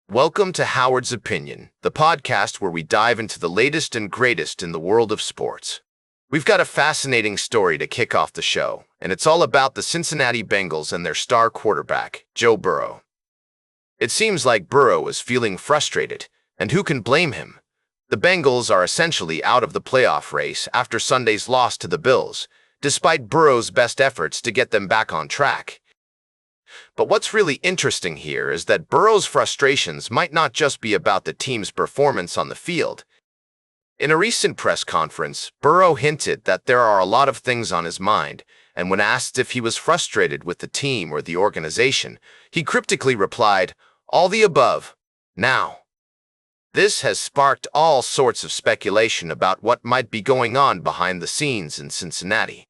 Welcome to Howard's Opinion, the podcast where we dive into the latest and greatest in the world of sports. We've got a fascinating story to kick off the show, and it's all about the Cincinnati Bengals and their star quarterback, Joe Burrow. It seems like Burrow is feeling frustrated, and who can blame him? The Bengals are essentially out of the playoff race after Sunday's loss to the Bills, despite Burrow's best efforts to get them back on track. But what's really interesting here is that Burrow's frustrations might not just be about the team's performance on the field. In a recent press conference, Burrow hinted that there are a lot of things on his mind, and when asked if he was frustrated with the team or the organization, he cryptically replied, "All the above. Now." This has sparked all sorts of speculation about what might be going on behind the scenes in Cincinnati.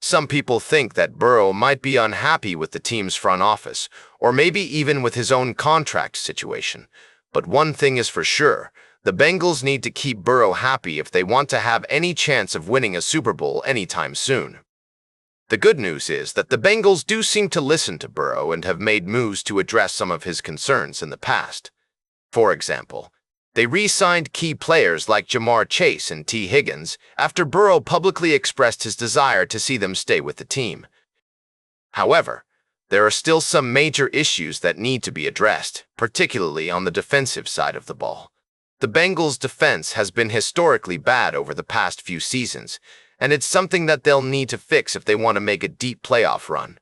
Some people think that Burrow might be unhappy with the team's front office, or maybe even with his own contract situation. But one thing is for sure, the Bengals need to keep Burrow happy if they want to have any chance of winning a Super Bowl anytime soon. The good news is that the Bengals do seem to listen to Burrow and have made moves to address some of his concerns in the past. For example, they re-signed key players like Jamar Chase and T. Higgins after Burrow publicly expressed his desire to see them stay with the team. However, there are still some major issues that need to be addressed, particularly on the defensive side of the ball. The Bengals' defense has been historically bad over the past few seasons, and it's something that they'll need to fix if they want to make a deep playoff run.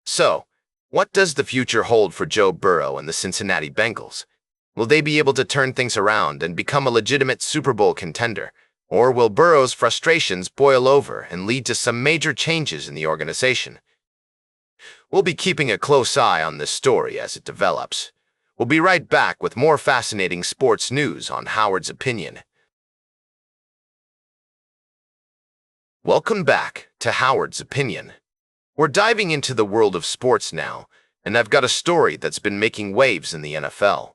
So, what does the future hold for Joe Burrow and the Cincinnati Bengals? Will they be able to turn things around and become a legitimate Super Bowl contender? Or will Burrow's frustrations boil over and lead to some major changes in the organization? We'll be keeping a close eye on this story as it develops. We'll be right back with more fascinating sports news on Howard's Opinion. Welcome back to Howard's Opinion. We're diving into the world of sports now, and I've got a story that's been making waves in the NFL.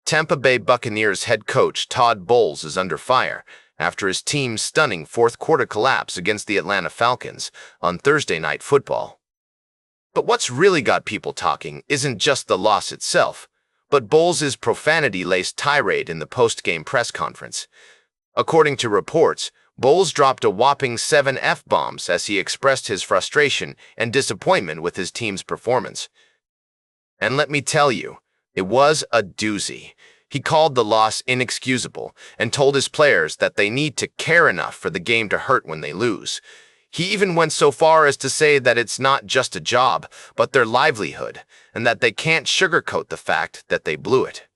Tampa Bay Buccaneers head coach Todd Bowles is under fire after his team's stunning fourth-quarter collapse against the Atlanta Falcons on Thursday Night Football. But what's really got people talking isn't just the loss itself, but Bowles' profanity-laced tirade in the post-game press conference. According to reports, Bowles dropped a whopping 7 F-bombs as he expressed his frustration and disappointment with his team's performance. And let me tell you, it was a doozy. He called the loss inexcusable and told his players that they need to care enough for the game to hurt when they lose. He even went so far as to say that it's not just a job, but their livelihood, and that they can't sugarcoat the fact that they blew it.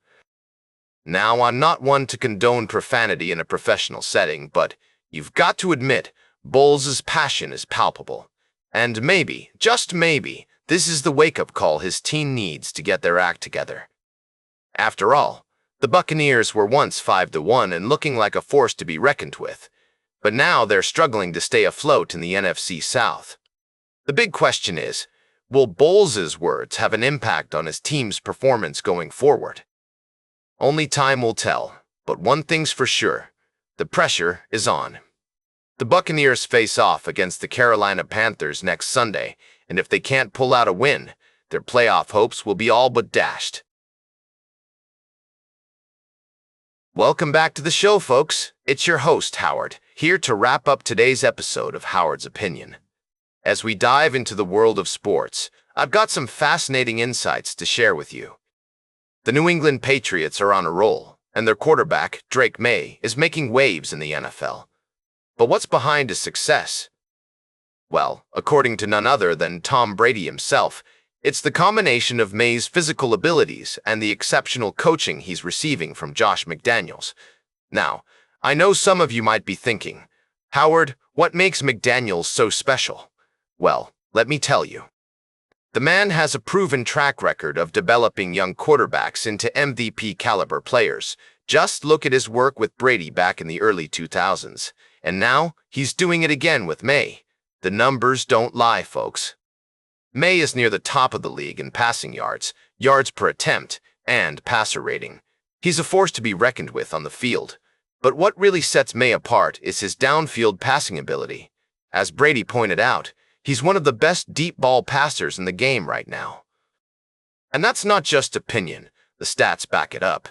Now, I'm not one to condone profanity in a professional setting, but you've got to admit, Bowles' passion is palpable. And maybe, just maybe, this is the wake-up call his team needs to get their act together. After all, the Buccaneers were once 5-1 and looking like a force to be reckoned with, but now they're struggling to stay afloat in the NFC South. The big question is, will Bowles' words have an impact on his team's performance going forward? Only time will tell, but one thing's for sure, the pressure is on. The Buccaneers face off against the Carolina Panthers next Sunday, and if they can't pull out a win, their playoff hopes will be all but dashed. Welcome back to the show, folks. It's your host, Howard, here to wrap up today's episode of Howard's Opinion. As we dive into the world of sports, I've got some fascinating insights to share with you. The New England Patriots are on a roll, and their quarterback, Drake May, is making waves in the NFL. But what's behind his success? Well, according to none other than Tom Brady himself, it's the combination of May's physical abilities and the exceptional coaching he's receiving from Josh McDaniels. Now, I know some of you might be thinking, Howard, what makes McDaniels so special? Well, let me tell you. The man has a proven track record of developing young quarterbacks into MVP-caliber players. Just look at his work with Brady back in the early 2000s, and now he's doing it again with May. The numbers don't lie, folks. May is near the top of the league in passing yards, yards per attempt, and passer rating. He's a force to be reckoned with on the field. But what really sets May apart is his downfield passing ability. As Brady pointed out, he's one of the best deep ball passers in the game right now. And that's not just opinion. The stats back it up.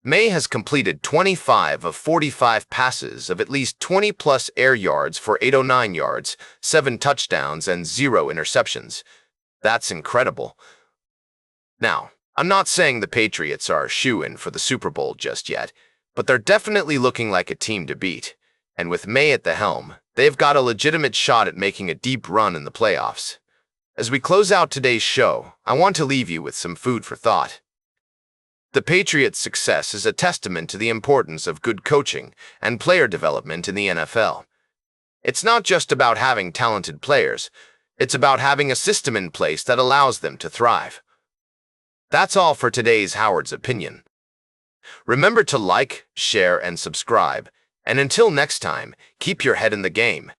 May has completed 25 of 45 passes of at least 20-plus air yards for 809 yards, 7 touchdowns, and 0 interceptions. That's incredible. Now, I'm not saying the Patriots are a shoo-in for the Super Bowl just yet, but they're definitely looking like a team to beat. And with May at the helm, they've got a legitimate shot at making a deep run in the playoffs. As we close out today's show, I want to leave you with some food for thought. The Patriots' success is a testament to the importance of good coaching and player development in the NFL. It's not just about having talented players, it's about having a system in place that allows them to thrive. That's all for today's Howard's Opinion. Remember to like, share, and subscribe. And until next time, keep your head in the game.